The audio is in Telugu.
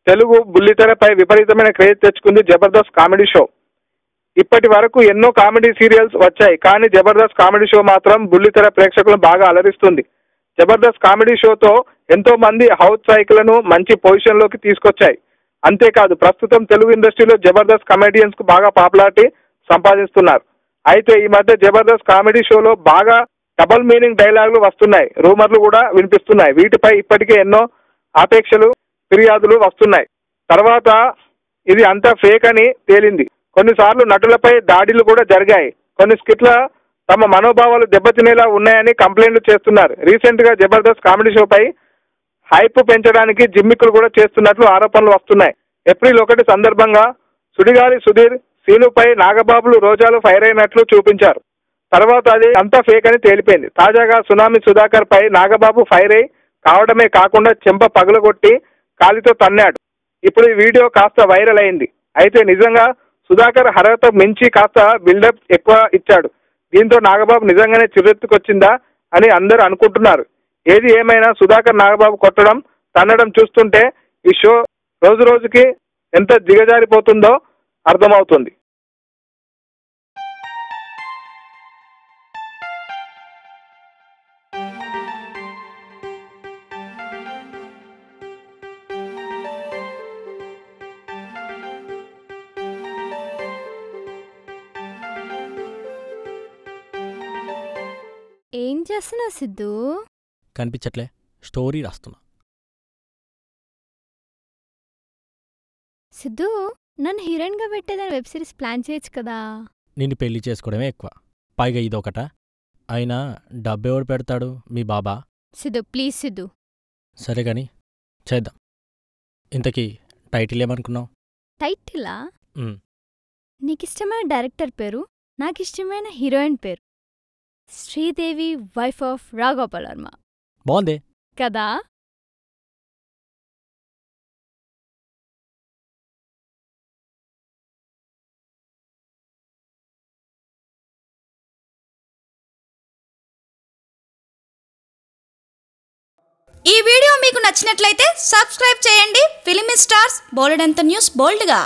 తెలుగు బుల్లితెరపై విపరీతమైన క్రేజ్ తెచ్చుకుంది జబర్దస్త్ కామెడీ షో. ఇప్పటి వరకు ఎన్నో కామెడీ సీరియల్స్ వచ్చాయి, కానీ జబర్దస్త్ కామెడీ షో మాత్రం బుల్లితెర ప్రేక్షకులను బాగా అలరిస్తుంది. జబర్దస్త్ కామెడీ షోతో ఎంతో మంది హౌస్ సైకిళ్లను మంచి పొజిషన్ లోకి తీసుకొచ్చాయి. అంతేకాదు ప్రస్తుతం తెలుగు ఇండస్ట్రీలో జబర్దస్త్ కమెడియన్స్ కు బాగా పాపులారిటీ సంపాదిస్తున్నారు. అయితే ఈ మధ్య జబర్దస్త్ కామెడీ షోలో బాగా డబుల్ మీనింగ్ డైలాగులు వస్తున్నాయి, రూమర్లు కూడా వినిపిస్తున్నాయి. వీటిపై ఇప్పటికే ఎన్నో ఆపేక్షలు ఫిర్యాదులు వస్తున్నాయి. తర్వాత ఇది అంతా ఫేక్ అని తేలింది. కొన్నిసార్లు నటులపై దాడులు కూడా జరిగాయి. కొన్ని స్కిట్ల తమ మనోభావాలు దెబ్బతినేలా ఉన్నాయని కంప్లైంట్లు చేస్తున్నారు. రీసెంట్ గా జబర్దస్త్ కామెడీ షోపై హైప్ పెంచడానికి జిమ్మిక్కులు కూడా చేస్తున్నట్లు ఆరోపణలు వస్తున్నాయి. ఏప్రిల్ 1 సందర్భంగా సుడిగాలి సుధీర్, సీనుపై నాగబాబులు, రోజాలు ఫైర్ అయినట్లు చూపించారు. తర్వాత అది అంతా ఫేక్ అని తేలిపోయింది. తాజాగా సునామీ సుధాకర్ పై నాగబాబు ఫైర్ అయి కావడమే కాకుండా చెంప పగలగొట్టి కాలితో తన్నాడు. ఇప్పుడు ఈ వీడియో కాస్త వైరల్ అయింది. అయితే నిజంగా సుధాకర్ అర్హత మించి కాస్త బిల్డప్ ఎక్కువ ఇచ్చాడు. దీంతో నాగబాబు నిజంగానే చిరెత్తుకొచ్చిందా అని అందరూ అనుకుంటున్నారు. ఏది ఏమైనా సుధాకర్ నాగబాబు కొట్టడం, తన్నడం చూస్తుంటే ఈ షో రోజు రోజుకి ఎంత దిగజారిపోతుందో అర్థమవుతుంది. ఏం చేస్తున్నావు సిద్ధు? కనిపించట్లే, స్టోరీ రాస్తున్నా. సిద్ధు, నన్ను హీరోయిన్గా పెట్టేదని వెబ్ సిరీస్ ప్లాన్ చేయొచ్చు కదా. నిన్ను పెళ్లి చేసుకోవడమే ఎక్కువ, పైగా ఇదొకట. అయినా డబ్బెవడు పెడతాడు? మీ బాబా. సిద్ధు ప్లీజ్ సిద్ధు. సరే గాని చేద్దాం. ఇంతకీ టైటిల్ ఏమనుకున్నావు? టైటిలా? నీకిష్టమైన డైరెక్టర్ పేరు, నాకిష్టమైన హీరోయిన్ పేరు శ్రీదేవి, వైఫ్ ఆఫ్ రాఘోపాల్ వర్మ. బాగుంది కదా? ఈ వీడియో మీకు నచ్చినట్లయితే సబ్స్క్రైబ్ చేయండి. ఫిలిమి స్టార్స్ బోలెడంత న్యూస్ బోల్డ్గా.